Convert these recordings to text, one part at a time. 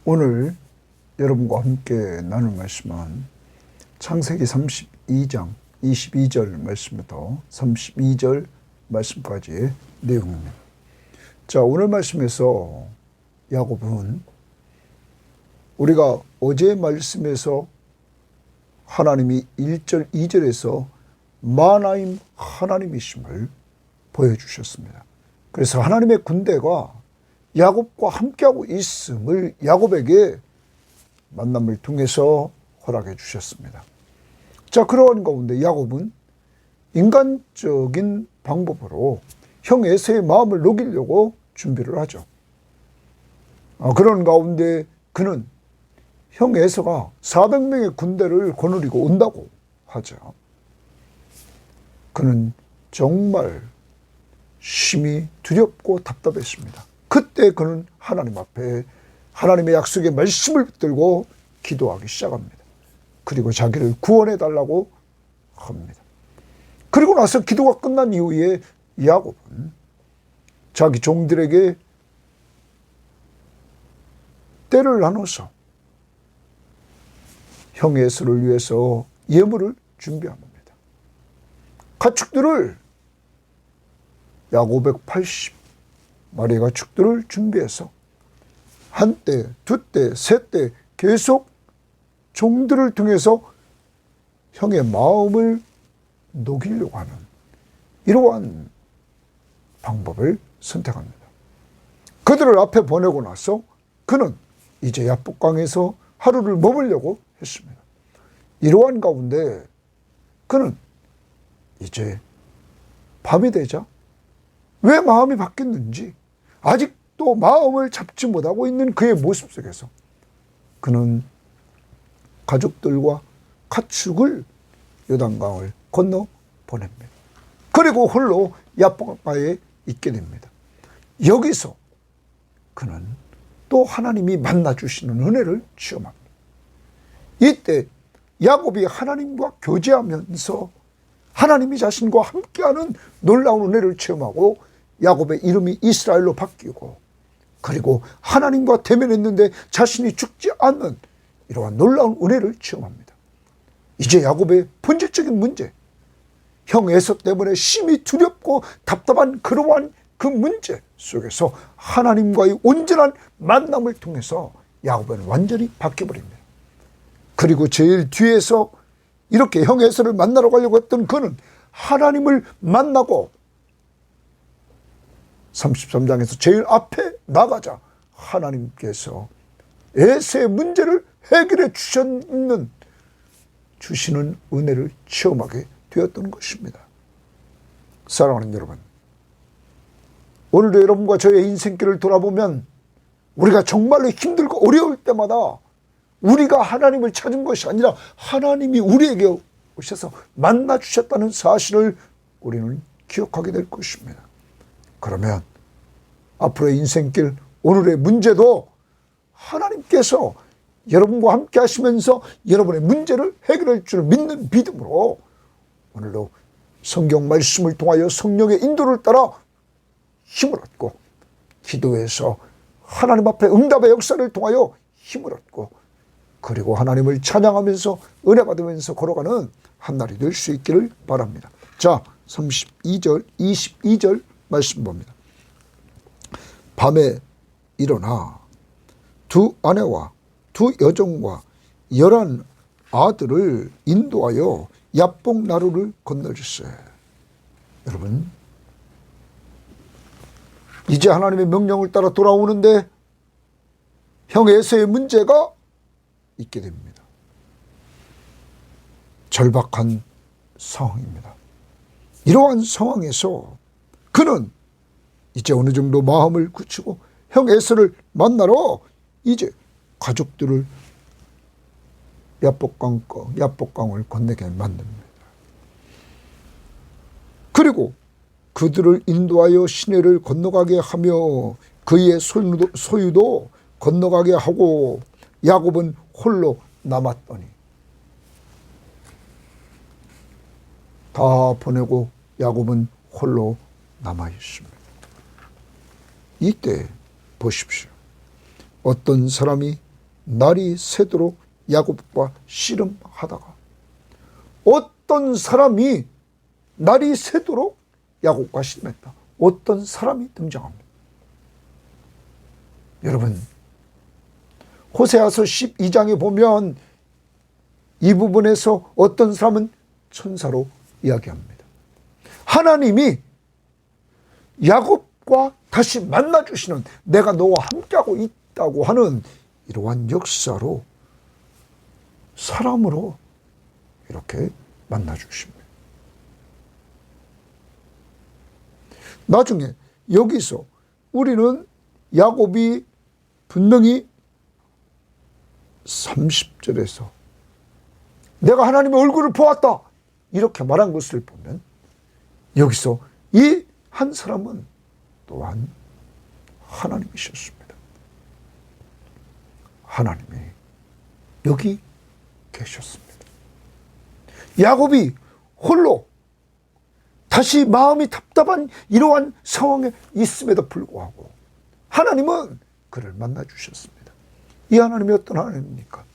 오늘 여러분과 함께 나눌 말씀은 창세기 32장 22절 말씀부터 32절 말씀까지의 내용입니다. 자, 오늘 말씀에서 야곱은 우리가 어제 말씀에서 하나님이 1절 2절에서 만하임 하나님이심을 보여주셨습니다. 그래서 하나님의 군대가 야곱과 함께하고 있음을 야곱에게 만남을 통해서 허락해 주셨습니다. 자, 그러한 가운데 야곱은 인간적인 방법으로 형 에서의 마음을 녹이려고 준비를 하죠. 그런 가운데 그는 형 에서가 400명의 군대를 거느리고 온다고 하죠. 그는 정말 심히 두렵고 답답했습니다. 그때 그는 하나님 앞에 하나님의 약속의 말씀을 붙들고 기도하기 시작합니다. 그리고 자기를 구원해 달라고 합니다. 그리고 나서 기도가 끝난 이후에 야곱은 자기 종들에게 때를 나눠서 형 에서를 위해서 예물을 준비합니다. 가축들을 약 580마리의 가축들을 준비해서 한 때, 두 때, 세 때 계속 종들을 통해서 형의 마음을 녹이려고 하는 이러한 방법을 선택합니다. 그들을 앞에 보내고 나서 그는 이제 야복강에서 하루를 머물려고 했습니다. 이러한 가운데 그는 이제 밤이 되자 왜 마음이 바뀌었는지 아직도 마음을 잡지 못하고 있는 그의 모습 속에서 그는 가족들과 가축을 요단강을 건너 보냅니다. 그리고 홀로 야복강가에 있게 됩니다. 여기서 그는 또 하나님이 만나주시는 은혜를 체험합니다. 이때 야곱이 하나님과 교제하면서 하나님이 자신과 함께하는 놀라운 은혜를 체험하고 야곱의 이름이 이스라엘로 바뀌고 그리고 하나님과 대면했는데 자신이 죽지 않는 이러한 놀라운 은혜를 체험합니다. 이제 야곱의 본질적인 문제, 형 에서 때문에 심히 두렵고 답답한 그러한 그 문제 속에서 하나님과의 온전한 만남을 통해서 야곱은 완전히 바뀌어버립니다. 그리고 제일 뒤에서 이렇게 형 에서를 만나러 가려고 했던 그는 하나님을 만나고 33장에서 제일 앞에 나가자 하나님께서 에서의 문제를 해결해 주시는 은혜를 체험하게 되었던 것입니다. 사랑하는 여러분, 오늘도 여러분과 저의 인생길을 돌아보면 우리가 정말로 힘들고 어려울 때마다 우리가 하나님을 찾은 것이 아니라 하나님이 우리에게 오셔서 만나 주셨다는 사실을 우리는 기억하게 될 것입니다. 그러면 앞으로의 인생길, 오늘의 문제도 하나님께서 여러분과 함께 하시면서 여러분의 문제를 해결할 줄 믿는 믿음으로 오늘도 성경 말씀을 통하여 성령의 인도를 따라 힘을 얻고 기도해서 하나님 앞에 응답의 역사를 통하여 힘을 얻고 그리고 하나님을 찬양하면서 은혜 받으면서 걸어가는 한 날이 될 수 있기를 바랍니다. 자, 32절, 22절 말씀 봅니다. 밤에 일어나 두 아내와 두 여종과 11 아들을 인도하여 야복 나루를 건너주세. 여러분, 이제 하나님의 명령을 따라 돌아오는데 형 에서의 문제가 있게 됩니다. 절박한 상황입니다. 이러한 상황에서 그는 이제 어느 정도 마음을 굳히고 형 에서를 만나러 이제 가족들을 야복강을 건너게 만듭니다. 그리고 그들을 인도하여 시내를 건너가게 하며 그의 소유도 건너가게 하고 야곱은 홀로 남았더니 다 보내고 야곱은 홀로 남아 있습니다. 이때 보십시오. 어떤 사람이 날이 새도록 야곱과 씨름하다가 어떤 사람이 날이 새도록 야곱과 씨름했다. 어떤 사람이 등장합니다. 여러분, 호세아서 12장에 보면 이 부분에서 어떤 사람은 천사로 이야기합니다. 하나님이 야곱과 다시 만나주시는, 내가 너와 함께하고 있다고 하는 이러한 역사로 사람으로 이렇게 만나주십니다. 나중에 여기서 우리는 야곱이 분명히 30절에서 내가 하나님의 얼굴을 보았다 이렇게 말한 것을 보면 여기서 이 한 사람은 또한 하나님이셨습니다. 하나님이 여기 계셨습니다. 야곱이 홀로 다시 마음이 답답한 이러한 상황에 있음에도 불구하고 하나님은 그를 만나 주셨습니다. 이 하나님이 어떤 하나님입니까?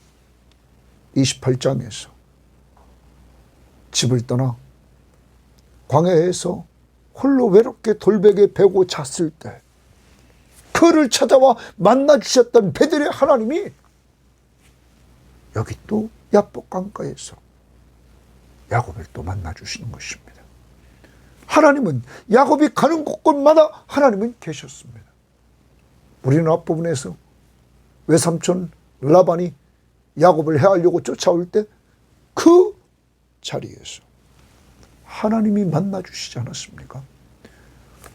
28장에서 집을 떠나 광야에서 홀로 외롭게 돌베개 베고 잤을 때 그를 찾아와 만나 주셨던 베델의 하나님이 여기 또 야복 강가에서 야곱을 또 만나 주시는 것입니다. 하나님은 야곱이 가는 곳곳마다 하나님은 계셨습니다. 우리는 앞부분에서 외삼촌 라반이 야곱을 해하려고 쫓아올 때 그 자리에서 하나님이 만나 주시지 않았습니까?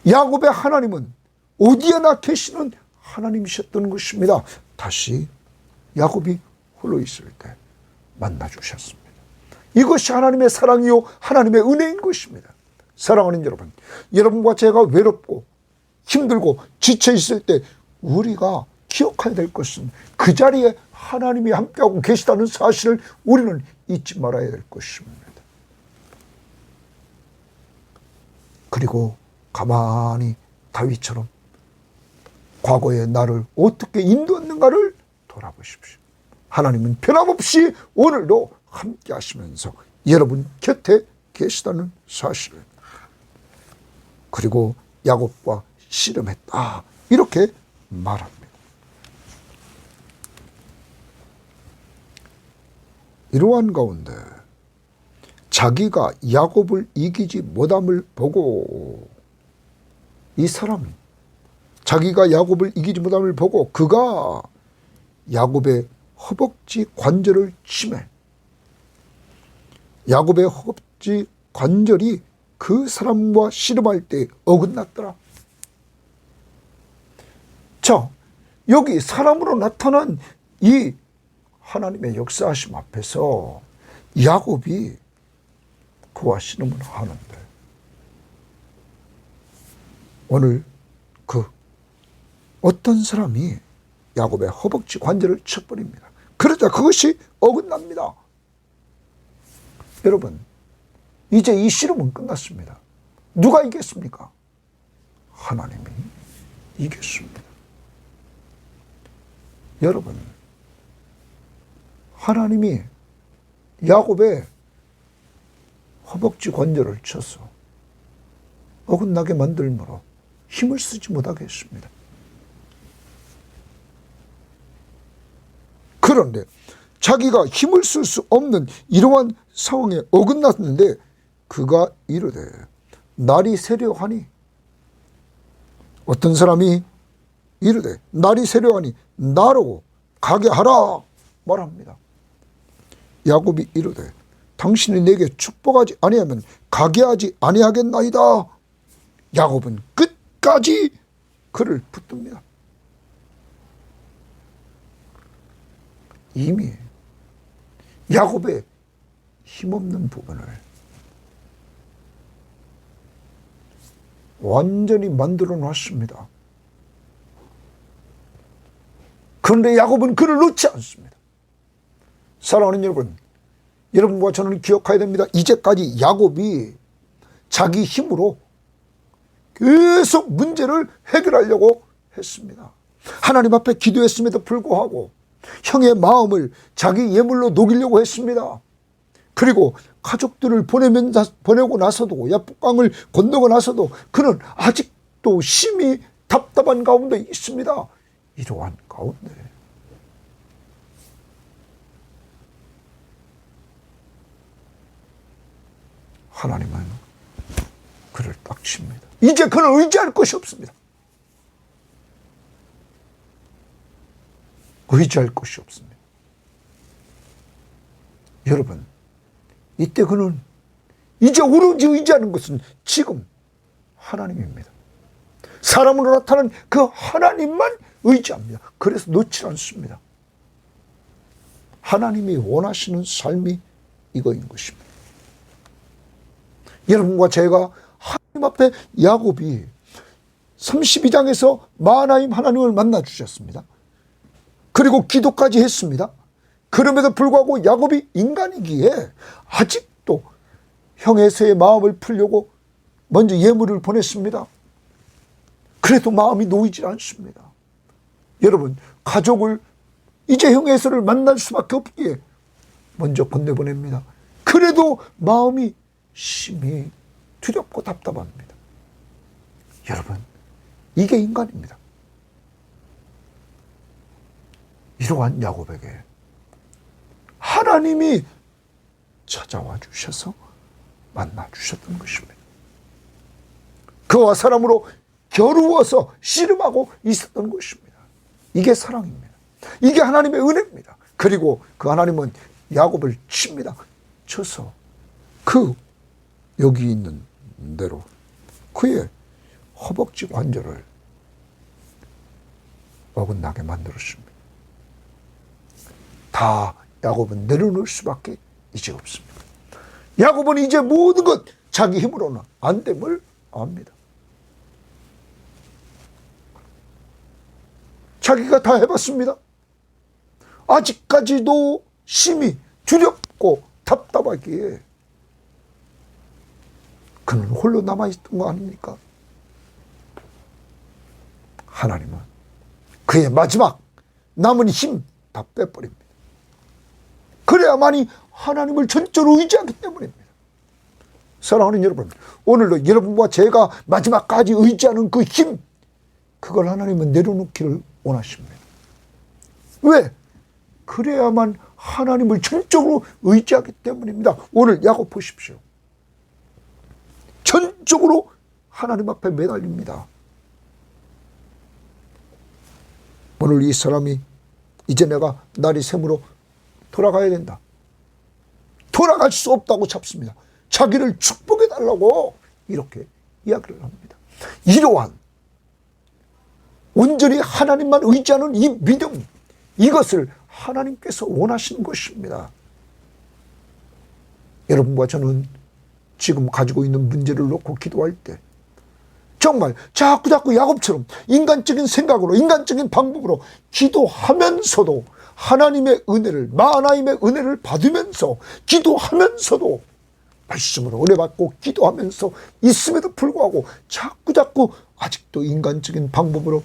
야곱의 하나님은 어디에나 계시는 하나님이셨던 것입니다. 다시 야곱이 홀로 있을 때 만나 주셨습니다. 이것이 하나님의 사랑이요 하나님의 은혜인 것입니다. 사랑하는 여러분, 여러분과 제가 외롭고 힘들고 지쳐 있을 때 우리가 기억해야 될 것은 그 자리에 하나님이 함께하고 계시다는 사실을 우리는 잊지 말아야 될 것입니다. 그리고 가만히 다윗처럼 과거의 나를 어떻게 인도했는가를 돌아보십시오. 하나님은 변함없이 오늘도 함께 하시면서 여러분 곁에 계시다는 사실을, 그리고 야곱과 씨름했다 이렇게 말합니다. 이러한 가운데 자기가 야곱을 이기지 못함을 보고, 이 사람이 자기가 야곱을 이기지 못함을 보고 그가 야곱의 허벅지 관절을 치매, 야곱의 허벅지 관절이 그 사람과 씨름할 때 어긋났더라. 자, 여기 사람으로 나타난 이 하나님의 역사하심 앞에서 야곱이 그와 씨름을 하는데 오늘 그 어떤 사람이 야곱의 허벅지 관절을 쳐버립니다. 그러자 그것이 어긋납니다. 여러분, 이제 이 씨름은 끝났습니다. 누가 이겼습니까? 하나님이 이겼습니다. 여러분, 하나님이 야곱의 허벅지 관절을 쳐서 어긋나게 만들므로 힘을 쓰지 못하게 했습니다. 그런데 자기가 힘을 쓸 수 없는 이러한 상황에 어긋났는데 그가 이르되 날이 새려하니, 어떤 사람이 이르되 날이 새려하니 나로 가게 하라 말합니다. 야곱이 이르되 당신이 내게 축복하지 아니하면 가게 하지 아니하겠나이다. 야곱은 끝까지 그를 붙듭니다. 이미 야곱의 힘없는 부분을 완전히 만들어 놨습니다. 그런데 야곱은 그를 놓지 않습니다. 사랑하는 여러분, 여러분과 저는 기억해야 됩니다. 이제까지 야곱이 자기 힘으로 계속 문제를 해결하려고 했습니다. 하나님 앞에 기도했음에도 불구하고 형의 마음을 자기 예물로 녹이려고 했습니다. 그리고 가족들을 보내고 나서도, 야복강을 건너고 나서도 그는 아직도 심히 답답한 가운데 있습니다. 이러한 가운데 하나님은 그를 딱 칩니다. 이제 그는 의지할 것이 없습니다. 의지할 것이 없습니다. 여러분, 이때 그는 이제 오로지 의지하는 것은 지금 하나님입니다. 사람으로 나타난 그 하나님만 의지합니다. 그래서 놓지 않습니다. 하나님이 원하시는 삶이 이거인 것입니다. 여러분과 제가 하나님 앞에 야곱이 32장에서 마하나임 하나님을 만나 주셨습니다. 그리고 기도까지 했습니다. 그럼에도 불구하고 야곱이 인간이기에 아직도 형 에서의 마음을 풀려고 먼저 예물을 보냈습니다. 그래도 마음이 놓이질 않습니다. 여러분, 가족을 이제 형 에서를 만날 수밖에 없기에 먼저 건네보냅니다. 그래도 마음이 심히 두렵고 답답합니다. 여러분, 이게 인간입니다. 이러한 야곱에게 하나님이 찾아와 주셔서 만나 주셨던 것입니다. 그와 사람으로 겨루어서 씨름하고 있었던 것입니다. 이게 사랑입니다. 이게 하나님의 은혜입니다. 그리고 그 하나님은 야곱을 칩니다. 쳐서 여기 있는 대로 그의 허벅지 관절을 어긋나게 만들었습니다. 다 야곱은 내려놓을 수밖에 이제 없습니다. 야곱은 이제 모든 것 자기 힘으로는 안 됨을 압니다. 자기가 다 해봤습니다. 아직까지도 심히 두렵고 답답하기에 그는 홀로 남아있던 거 아닙니까? 하나님은 그의 마지막 남은 힘 다 빼버립니다. 그래야만이 하나님을 전적으로 의지하기 때문입니다. 사랑하는 여러분, 오늘도 여러분과 제가 마지막까지 의지하는 그 힘, 그걸 하나님은 내려놓기를 원하십니다. 왜? 그래야만 하나님을 전적으로 의지하기 때문입니다. 오늘 야곱 보십시오. 전적으로 하나님 앞에 매달립니다. 오늘 이 사람이 이제 내가 날이 샘으로 돌아가야 된다. 돌아갈 수 없다고 잡습니다. 자기를 축복해달라고 이렇게 이야기를 합니다. 이러한 온전히 하나님만 의지하는 이 믿음, 이것을 하나님께서 원하시는 것입니다. 여러분과 저는 지금 가지고 있는 문제를 놓고 기도할 때 정말 자꾸 야곱처럼 인간적인 생각으로, 인간적인 방법으로 기도하면서도 하나님의 은혜를, 마하나임의 은혜를 받으면서 기도하면서도 말씀으로 은혜받고 기도하면서 있음에도 불구하고 자꾸 아직도 인간적인 방법으로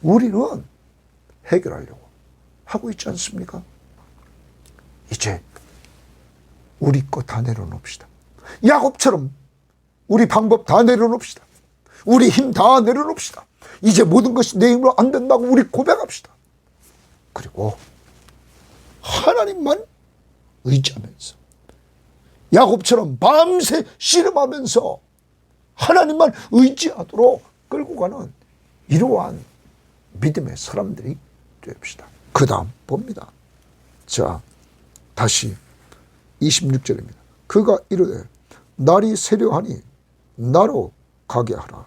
우리는 해결하려고 하고 있지 않습니까? 이제 우리 거 다 내려놓읍시다. 야곱처럼 우리 방법 다 내려놓읍시다. 우리 힘 다 내려놓읍시다. 이제 모든 것이 내 힘으로 안 된다고 우리 고백합시다. 그리고 하나님만 의지하면서 야곱처럼 밤새 씨름하면서 하나님만 의지하도록 끌고 가는 이러한 믿음의 사람들이 됩시다. 그 다음 봅니다. 자, 다시 26절입니다. 그가 이르되 날이 세려하니 나로 가게 하라.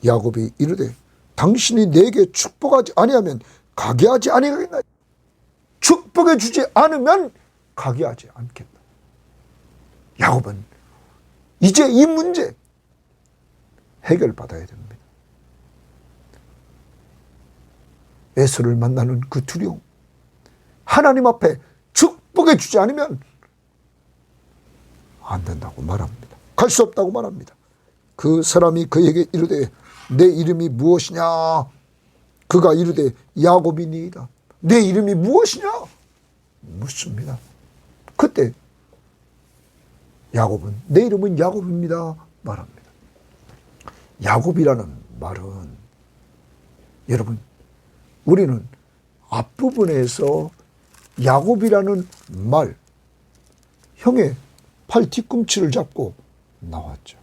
야곱이 이르되 당신이 내게 축복하지 아니하면 가게 하지 아니하겠나. 축복해 주지 않으면 가게 하지 않겠다. 야곱은 이제 이 문제 해결받아야 됩니다. 에서를 만나는 그 두려움, 하나님 앞에 축복해 주지 않으면 안 된다고 말합니다. 갈 수 없다고 말합니다. 그 사람이 그에게 이르되 내 이름이 무엇이냐? 그가 이르되 야곱이니이다. 내 이름이 무엇이냐 묻습니다. 그때 야곱은 내 이름은 야곱입니다 말합니다. 야곱이라는 말은 여러분 우리는 앞부분에서 야곱이라는 말 형의 팔 뒤꿈치를 잡고 나왔죠.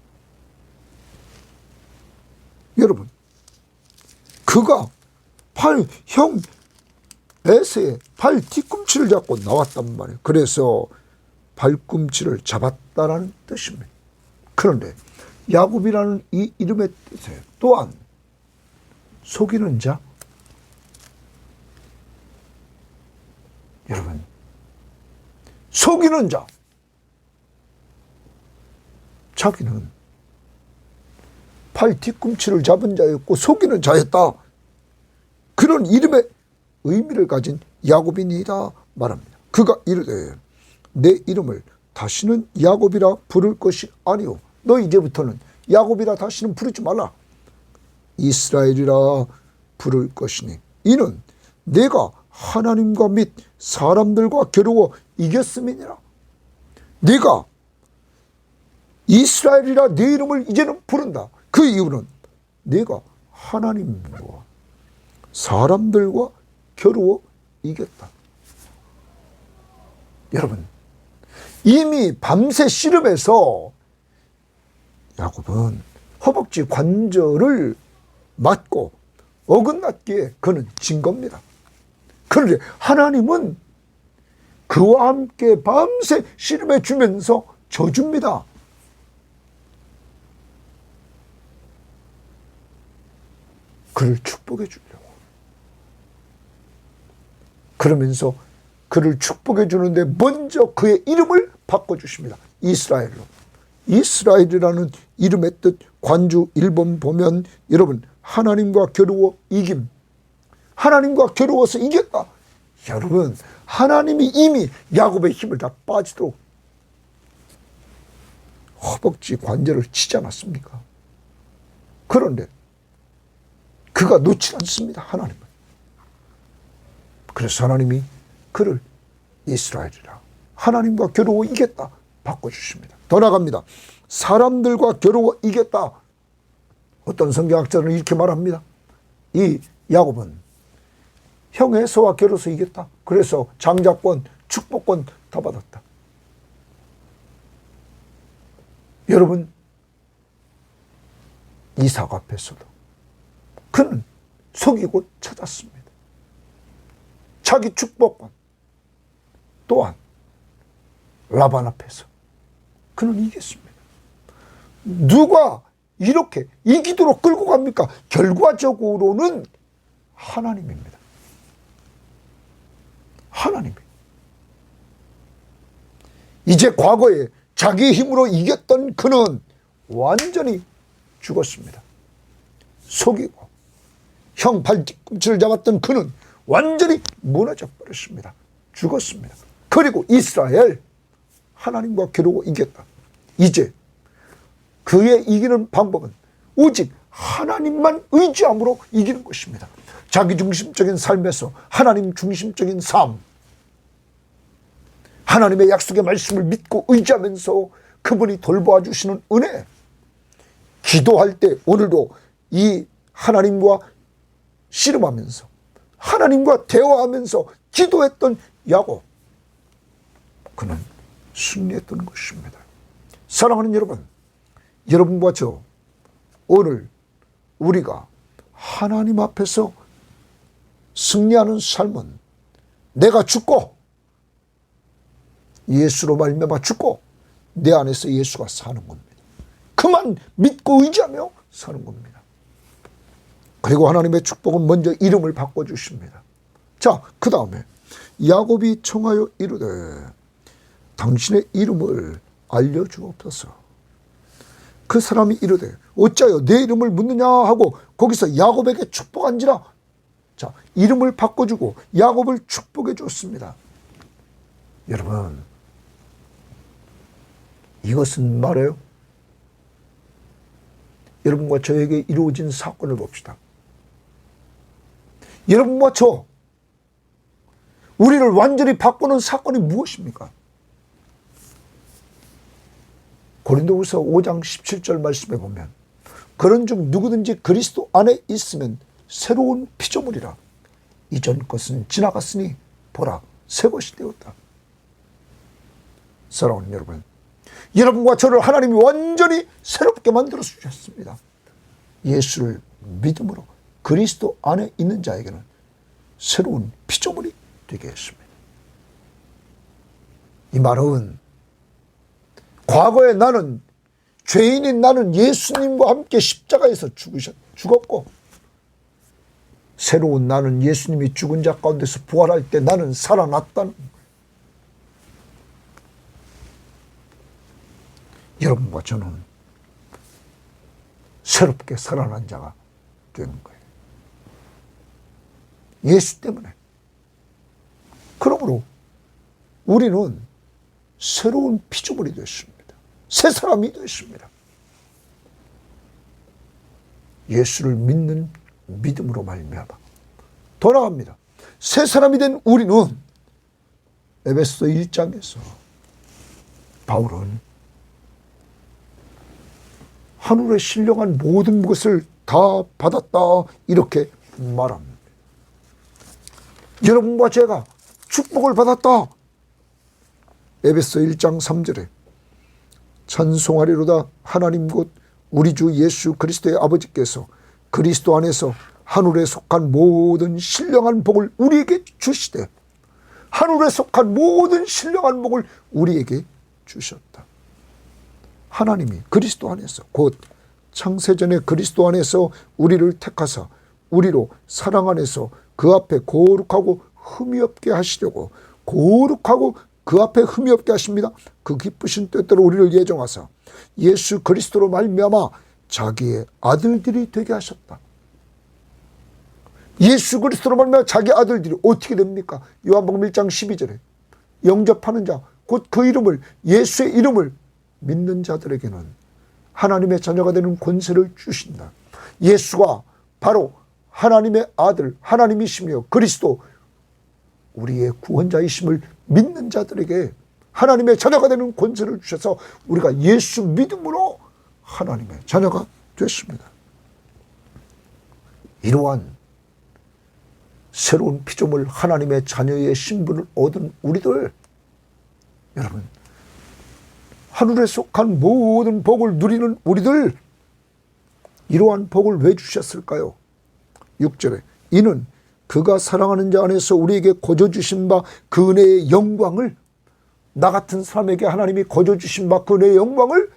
여러분 그가 형 에서의 팔 뒤꿈치를 잡고 나왔단 말이에요. 그래서 발꿈치를 잡았다라는 뜻입니다. 그런데 야곱이라는 이 이름의 뜻에 또한 속이는 자, 여러분 속이는 자, 자기는 팔 뒤꿈치를 잡은 자였고 속이는 자였다. 그런 이름의 의미를 가진 야곱이니이다 말합니다. 그가 이르되 내 이름을 다시는 야곱이라 부를 것이 아니오. 너 이제부터는 야곱이라 다시는 부르지 말라. 이스라엘이라 부를 것이니 이는 내가 하나님과 및 사람들과 겨루어 이겼음이니라. 네가 이스라엘이라 내 이름을 이제는 부른다. 그 이유는 네가 하나님과 사람들과 겨루어 이겼다. 여러분 이미 밤새 씨름해서 야곱은 허벅지 관절을 맞고 어긋났기에 그는 진 겁니다. 그런데 하나님은 그와 함께 밤새 씨름해 주면서 져줍니다. 그를 축복해 주려고. 그러면서 그를 축복해 주는데 먼저 그의 이름을 바꿔주십니다. 이스라엘로. 이스라엘이라는 이름의 뜻 관주 1번 보면 여러분 하나님과 겨루어 이김. 하나님과 겨루어서 이겼다. 여러분 하나님이 이미 야곱의 힘을 다 빠지도록 허벅지 관절을 치지 않았습니까? 그런데 그가 놓지 않습니다. 하나님은. 그래서 하나님이 그를 이스라엘이라 하나님과 겨루어 이겼다 바꿔주십니다. 더 나갑니다. 사람들과 겨루어 이겼다. 어떤 성경학자는 이렇게 말합니다. 이 야곱은 형 에서와 겨루어서 이겼다. 그래서 장자권, 축복권 다 받았다. 여러분 이삭 앞에서도 그는 속이고 찾았습니다. 자기 축복권 또한 라반 앞에서 그는 이겼습니다. 누가 이렇게 이기도록 끌고 갑니까? 결과적으로는 하나님입니다. 하나님이. 이제 과거에 자기 힘으로 이겼던 그는 완전히 죽었습니다. 속이고 형 발뒤꿈치를 잡았던 그는 완전히 무너져 버렸습니다. 죽었습니다. 그리고 이스라엘 하나님과 겨루고 이겼다. 이제 그의 이기는 방법은 오직 하나님만 의지함으로 이기는 것입니다. 자기중심적인 삶에서 하나님 중심적인 삶, 하나님의 약속의 말씀을 믿고 의지하면서 그분이 돌보아 주시는 은혜, 기도할 때 오늘도 이 하나님과 씨름하면서 하나님과 대화하면서 기도했던 야곱, 그는 승리했던 것입니다. 사랑하는 여러분, 여러분과 저 오늘 우리가 하나님 앞에서 승리하는 삶은 내가 죽고 예수로 말미암아 죽고 내 안에서 예수가 사는 겁니다. 그만 믿고 의지하며 사는 겁니다. 그리고 하나님의 축복은 먼저 이름을 바꿔주십니다. 자, 그 다음에 야곱이 청하여 이르되 당신의 이름을 알려주옵소서. 그 사람이 이르되 어찌하여 내 이름을 묻느냐 하고 거기서 야곱에게 축복한지라. 자, 이름을 바꿔주고 야곱을 축복해 줬습니다. 여러분, 이것은 말해요. 여러분과 저에게 이루어진 사건을 봅시다. 여러분과 저 우리를 완전히 바꾸는 사건이 무엇입니까? 고린도후서 5장 17절 말씀에 보면 그런즉 누구든지 그리스도 안에 있으면 새로운 피조물이라. 이전 것은 지나갔으니 보라 새 것이 되었다. 사랑하는 여러분, 여러분과 저를 하나님이 완전히 새롭게 만들어 주셨습니다. 예수를 믿음으로 그리스도 안에 있는 자에게는 새로운 피조물이 되게 했습니다. 이 말은 과거에 나는 죄인인 나는 예수님과 함께 십자가에서 죽었고 새로운 나는 예수님이 죽은 자 가운데서 부활할 때 나는 살아났다는, 여러분과 저는 새롭게 살아난 자가 되는 거예요. 예수 때문에. 그러므로 우리는 새로운 피조물이 됐습니다. 새 사람이 됐습니다. 예수를 믿는 믿음으로 말미암아 더 나아갑니다. 새 사람이 된 우리는 에베소 1장에서 바울은 하늘에 신령한 모든 것을 다 받았다 이렇게 말합니다. 여러분과 제가 축복을 받았다. 에베소 1장 3절에 찬송하리로다 하나님 곧 우리 주 예수 그리스도의 아버지께서 그리스도 안에서 하늘에 속한 모든 신령한 복을 우리에게 주시되, 하늘에 속한 모든 신령한 복을 우리에게 주셨다. 하나님이 그리스도 안에서 곧 창세전에 그리스도 안에서 우리를 택하사 우리로 사랑 안에서 그 앞에 거룩하고 흠이 없게 하시려고, 거룩하고 그 앞에 흠이 없게 하십니다. 그 기쁘신 뜻대로 우리를 예정하사 예수 그리스도로 말미암아 자기의 아들들이 되게 하셨다. 예수 그리스도로 말미암아 자기 아들들이 어떻게 됩니까? 요한복음 1장 12절에 영접하는 자, 곧 그 이름을, 예수의 이름을 믿는 자들에게는 하나님의 자녀가 되는 권세를 주신다. 예수가 바로 하나님의 아들, 하나님이시며 그리스도 우리의 구원자이심을 믿는 자들에게 하나님의 자녀가 되는 권세를 주셔서 우리가 예수 믿음으로 하나님의 자녀가 됐습니다. 이러한 새로운 피조물 하나님의 자녀의 신분을 얻은 우리들, 여러분, 하늘에 속한 모든 복을 누리는 우리들, 이러한 복을 왜 주셨을까요? 6절에 이는 그가 사랑하는 자 안에서 우리에게 거저 주신 바 그 은혜의 영광을, 나 같은 사람에게 하나님이 거저 주신 바 그 은혜의 영광을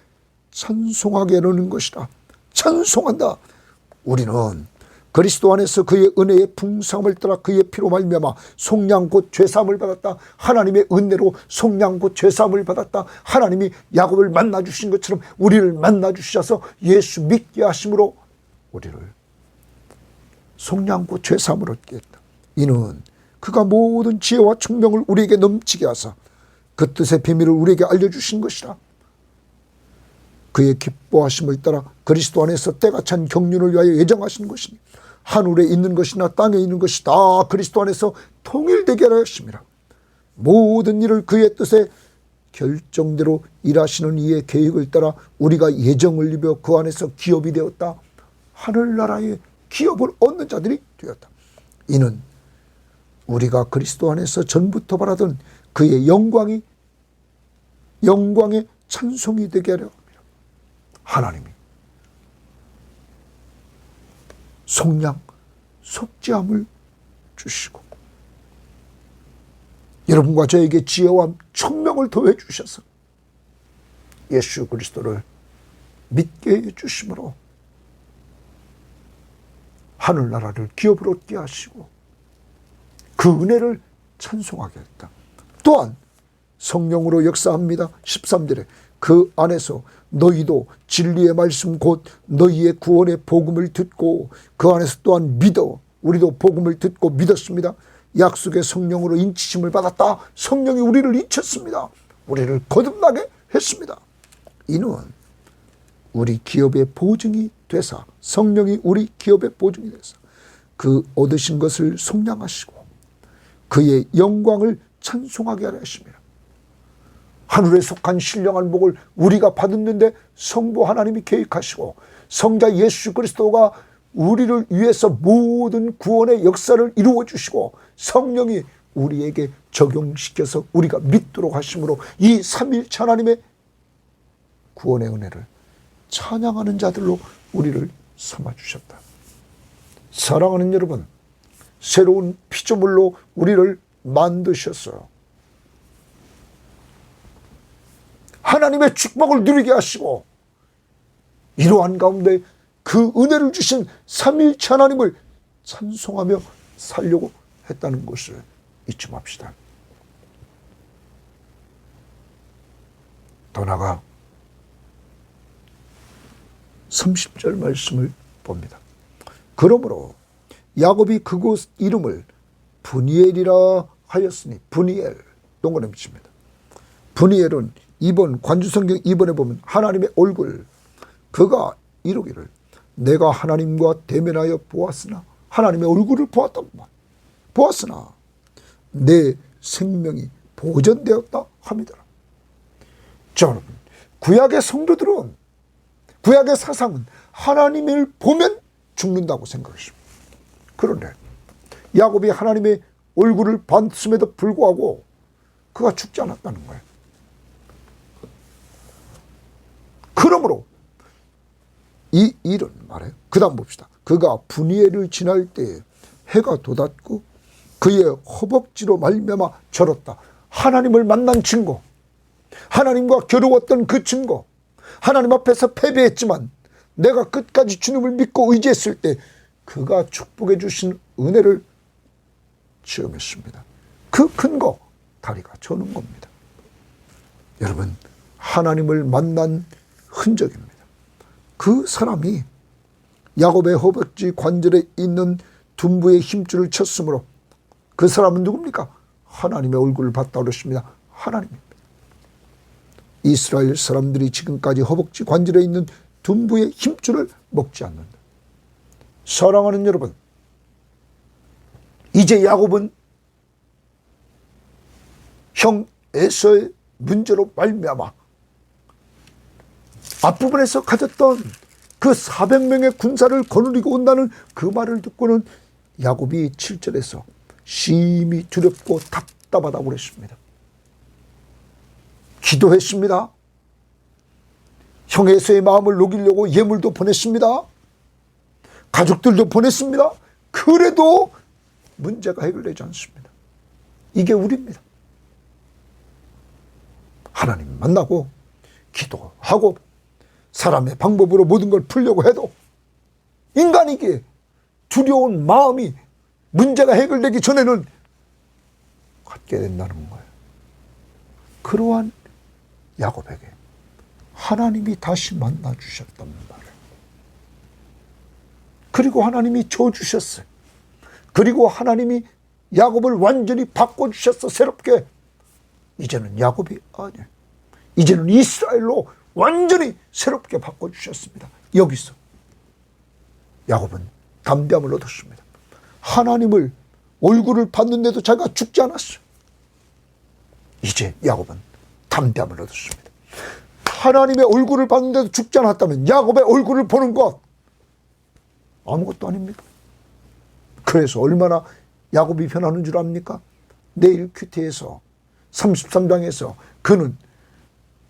찬송하게 하는 것이다. 찬송한다. 우리는 그리스도 안에서 그의 은혜의 풍성함을 따라 그의 피로 말미암아 속량 곧 죄사함을 받았다. 하나님의 은혜로 속량 곧 죄사함을 받았다. 하나님이 야곱을 만나주신 것처럼 우리를 만나주셔서 예수 믿게 하심으로 우리를 속량 곧 죄사함을 얻게 했다. 이는 그가 모든 지혜와 총명을 우리에게 넘치게 하사 그 뜻의 비밀을 우리에게 알려주신 것이라. 그의 기뻐하심을 따라 그리스도 안에서 때가 찬 경륜을 위하여 예정하신 것이니 하늘에 있는 것이나 땅에 있는 것이 다 그리스도 안에서 통일되게 하려 하심이라. 모든 일을 그의 뜻에 결정대로 일하시는 이의 계획을 따라 우리가 예정을 입어 그 안에서 기업이 되었다. 하늘나라의 기업을 얻는 자들이 되었다. 이는 우리가 그리스도 안에서 전부터 바라던 그의 영광의 찬송이 되게 하려 합니다. 하나님이 속량, 속죄함을 주시고 여러분과 저에게 지혜와 총명을 더해 주셔서 예수 그리스도를 믿게 해 주심으로 하늘나라를 기업으로 얻게 하시고 그 은혜를 찬송하게 했다. 또한 성령으로 역사합니다. 13절에 그 안에서 너희도 진리의 말씀 곧 너희의 구원의 복음을 듣고 그 안에서 또한 믿어, 우리도 복음을 듣고 믿었습니다. 약속의 성령으로 인치심을 받았다. 성령이 우리를 인쳤습니다. 우리를 거듭나게 했습니다. 이는 우리 기업의 보증이 되사, 성령이 우리 기업의 보증이 되사 그 얻으신 것을 속량하시고 그의 영광을 찬송하게 하려 하십니다. 하늘에 속한 신령한 복을 우리가 받았는데 성부 하나님이 계획하시고 성자 예수 그리스도가 우리를 위해서 모든 구원의 역사를 이루어 주시고 성령이 우리에게 적용시켜서 우리가 믿도록 하심으로 이 삼위일체 하나님의 구원의 은혜를 찬양하는 자들로 우리를 삼아주셨다. 사랑하는 여러분, 새로운 피조물로 우리를 만드셨어요. 하나님의 축복을 누리게 하시고 이러한 가운데 그 은혜를 주신 삼위일체 하나님을 찬송하며 살려고 했다는 것을 잊지 맙시다. 더 나아가 30절 말씀을 봅니다. 그러므로 야곱이 그곳 이름을 브니엘이라 하였으니, 브니엘 동그라미 칩니다. 브니엘은 이번 관주성경 2번에 보면 하나님의 얼굴, 그가 이루기를 내가 하나님과 대면하여 보았으나, 하나님의 얼굴을 보았단 말, 보았으나 내 생명이 보존되었다 합니다. 자, 여러분, 구약의 성도들은, 구약의 사상은 하나님을 보면 죽는다고 생각했습니다. 그런데 야곱이 하나님의 얼굴을 봤음에도 불구하고 그가 죽지 않았다는 거예요. 그러므로 이 일은 말해요. 그 다음 봅시다. 그가 브니엘을 지날 때에 해가 돋았고 그의 허벅지로 말미암아 절었다. 하나님을 만난 증거, 하나님과 겨루었던 그 증거, 하나님 앞에서 패배했지만 내가 끝까지 주님을 믿고 의지했을 때 그가 축복해 주신 은혜를 체험했습니다. 그 근거, 다리가 저는 겁니다. 여러분, 하나님을 만난 흔적입니다. 그 사람이 야곱의 허벅지 관절에 있는 둔부의 힘줄을 쳤으므로 그 사람은 누굽니까? 하나님의 얼굴을 봤다고 그랬습니다. 하나님입니다. 이스라엘 사람들이 지금까지 허벅지 관절에 있는 둔부의 힘줄을 먹지 않는다. 사랑하는 여러분, 이제 야곱은 형 에서의 문제로 말미암아 앞부분에서 가졌던 그 400명의 군사를 거느리고 온다는 그 말을 듣고는 야곱이 7절에서 심히 두렵고 답답하다고 그랬습니다. 기도했습니다. 형 에서의 마음을 녹이려고 예물도 보냈습니다. 가족들도 보냈습니다. 그래도 문제가 해결되지 않습니다. 이게 우리입니다. 하나님 만나고 기도하고 사람의 방법으로 모든 걸 풀려고 해도 인간에게 두려운 마음이 문제가 해결되기 전에는 갖게 된다는 거예요. 그러한 야곱에게 하나님이 다시 만나 주셨단 말이에요. 그리고 하나님이 줘주셨어요. 그리고 하나님이 야곱을 완전히 바꿔주셨어. 새롭게. 이제는 야곱이 아니에요. 이제는 이스라엘로 완전히 새롭게 바꿔주셨습니다. 여기서 야곱은 담대함을 얻었습니다. 하나님을 얼굴을 봤는데도 자기가 죽지 않았어요. 이제 야곱은 담대함을 얻었습니다. 하나님의 얼굴을 봤는데도 죽지 않았다면 야곱의 얼굴을 보는 것 아무것도 아닙니다. 그래서 얼마나 야곱이 변하는 줄 압니까? 내일 큐티에서 33장에서 그는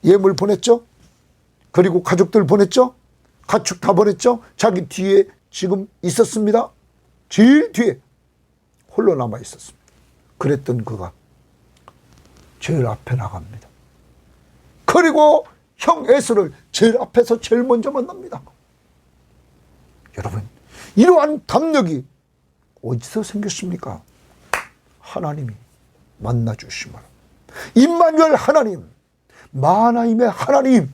예물 보냈죠? 그리고 가족들 보냈죠? 가축 다 보냈죠? 자기 뒤에 지금 있었습니다. 제일 뒤에 홀로 남아 있었습니다. 그랬던 그가 제일 앞에 나갑니다. 그리고 형 에서를 제일 앞에서 제일 먼저 만납니다. 여러분, 이러한 담력이 어디서 생겼습니까? 하나님이 만나주심으로. 임마누엘 하나님, 마하나임의 하나님,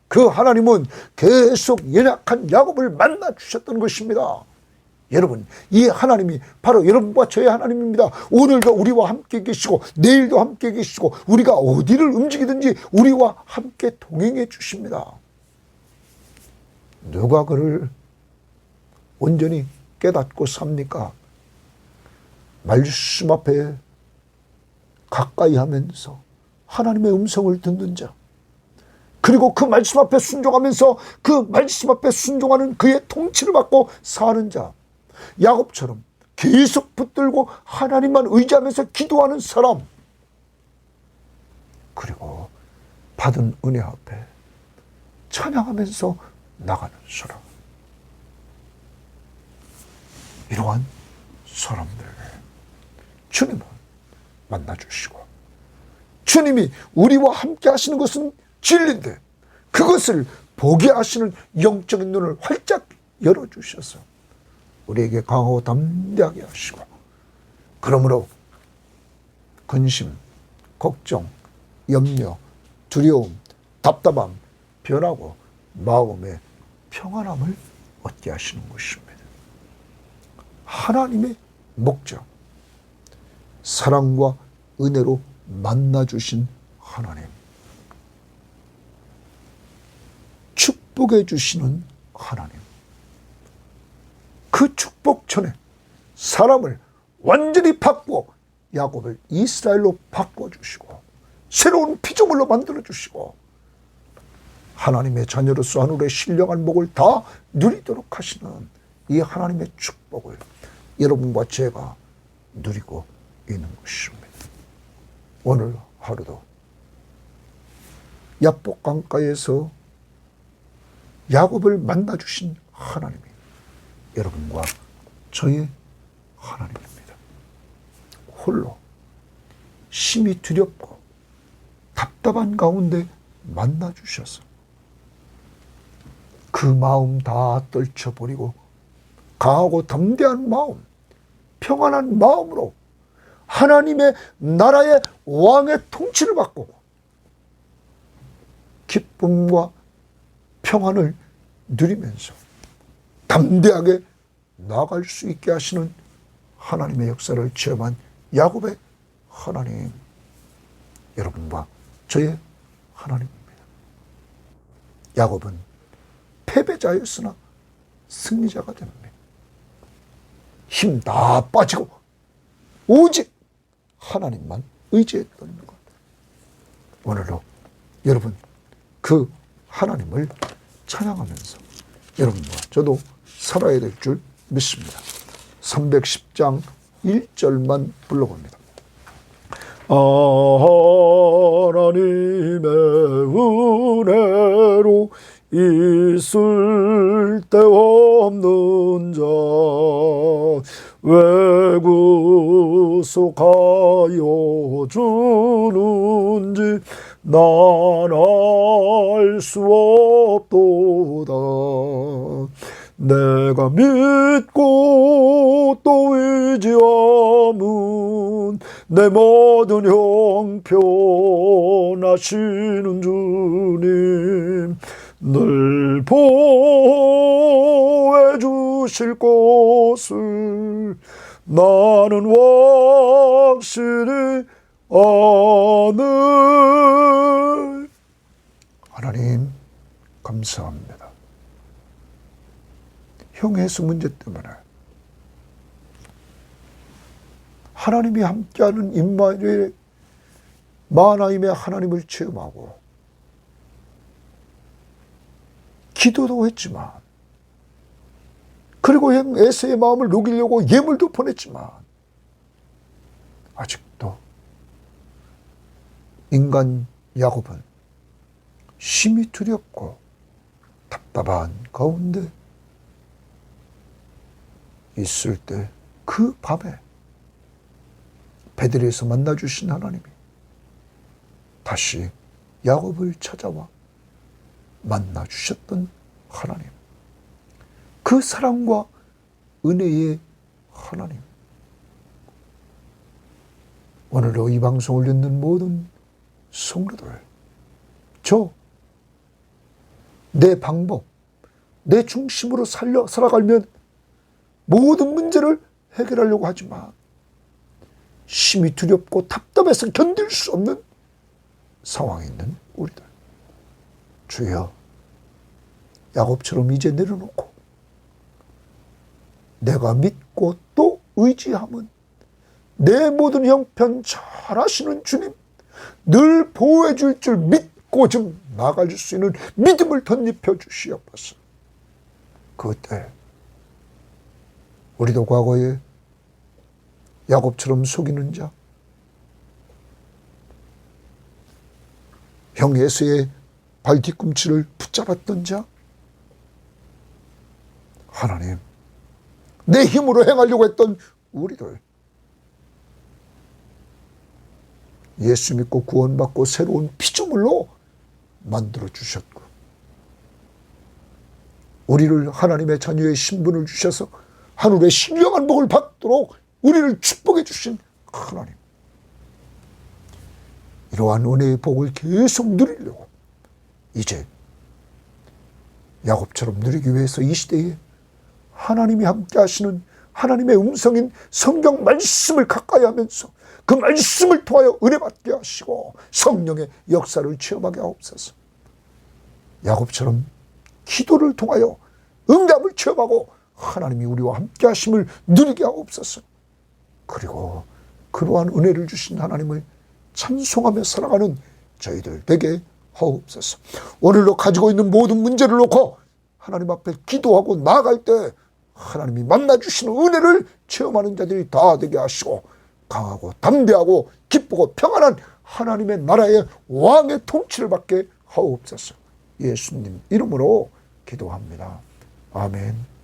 그 하나님은 계속 연약한 야곱을 만나주셨던 것입니다. 여러분, 이 하나님이 바로 여러분과 저의 하나님입니다. 오늘도 우리와 함께 계시고 내일도 함께 계시고 우리가 어디를 움직이든지 우리와 함께 동행해 주십니다. 누가 그를 온전히 깨닫고 삽니까? 말씀 앞에 가까이 하면서 하나님의 음성을 듣는 자, 그리고 그 말씀 앞에 순종하면서 그 말씀 앞에 순종하는 그의 통치를 받고 사는 자, 야곱처럼 계속 붙들고 하나님만 의지하면서 기도하는 사람, 그리고 받은 은혜 앞에 찬양하면서 나가는 사람, 이러한 사람들에게 주님은 만나주시고, 주님이 우리와 함께 하시는 것은 진리인데 그것을 보게 하시는 영적인 눈을 활짝 열어주셔서 우리에게 강하고 담대하게 하시고, 그러므로 근심, 걱정, 염려, 두려움, 답답함, 변하고 마음의 평안함을 얻게 하시는 것입니다. 하나님의 목적, 사랑과 은혜로 만나주신 하나님, 축복해 주시는 하나님, 그 축복 전에 사람을 완전히 바꾸어 야곱을 이스라엘로 바꿔주시고 새로운 피조물로 만들어주시고 하나님의 자녀로서 하늘의 신령한 복을 다 누리도록 하시는 이 하나님의 축복을 여러분과 제가 누리고 있는 것입니다. 오늘 하루도 야복 강가에서 야곱을 만나주신 하나님이 여러분과 저의 하나님입니다. 홀로 심히 두렵고 답답한 가운데 만나주셔서 그 마음 다 떨쳐버리고 강하고 담대한 마음, 평안한 마음으로 하나님의 나라의 왕의 통치를 받고 기쁨과 평안을 누리면서 담대하게 나아갈 수 있게 하시는 하나님의 역사를 체험한 야곱의 하나님, 여러분과 저의 하나님입니다. 야곱은 패배자였으나 승리자가 됩니다. 힘 다 빠지고 오직 하나님만 의지했던 것. 오늘도 여러분 그 하나님을 찬양하면서 여러분과 저도 살아야 될 줄 믿습니다. 310장 1절만 불러봅니다. 하나님의 은혜로 있을 데 없는 자 왜 구속하여 주는지 난 알 수 없도다. 내가 믿고 또 의지함은 내 모든 형편하시는 주님 늘 보호해 주실 것을 나는 확실히 아네. 하나님 감사합니다. 형해수 문제 때문에 하나님이 함께하는 임마누엘 마하나임의 하나님을 체험하고 기도도 했지만, 그리고 형 에서의 마음을 녹이려고 예물도 보냈지만 아직도 인간 야곱은 심히 두렵고 답답한 가운데 있을 때 그 밤에 베들레헴에서 만나주신 하나님이 다시 야곱을 찾아와 만나주셨던 하나님, 그 사랑과 은혜의 하나님, 오늘도 이 방송을 듣는 모든 성도들, 내 방법, 내 중심으로 살아가면 모든 문제를 해결하려고 하지만 심히 두렵고 답답해서 견딜 수 없는 상황에 있는 우리들, 주여 야곱처럼 이제 내려놓고 내가 믿고 또 의지함은 내 모든 형편 잘 아시는 주님, 늘 보호해 줄 줄 믿고 좀 나아갈 수 있는 믿음을 덧입혀 주시옵소서. 그때 우리도 과거에 야곱처럼 속이는 자, 형 에서의 발 뒤꿈치를 붙잡았던 자, 하나님, 내 힘으로 행하려고 했던 우리들, 예수 믿고 구원받고 새로운 피조물로 만들어 주셨고, 우리를 하나님의 자녀의 신분을 주셔서 하늘의 신령한 복을 받도록 우리를 축복해 주신 하나님, 이러한 은혜의 복을 계속 누리려고 이제 야곱처럼 누리기 위해서 이 시대에 하나님이 함께 하시는 하나님의 음성인 성경 말씀을 가까이 하면서 그 말씀을 통하여 은혜 받게 하시고 성령의 역사를 체험하게 하옵소서. 야곱처럼 기도를 통하여 응답을 체험하고 하나님이 우리와 함께 하심을 누리게 하옵소서. 그리고 그러한 은혜를 주신 하나님을 찬송하며 살아가는 저희들 되게 하옵소서. 오늘로 가지고 있는 모든 문제를 놓고 하나님 앞에 기도하고 나아갈 때 하나님이 만나주시는 은혜를 체험하는 자들이 다 되게 하시고 강하고 담대하고 기쁘고 평안한 하나님의 나라의 왕의 통치를 받게 하옵소서. 예수님 이름으로 기도합니다. 아멘.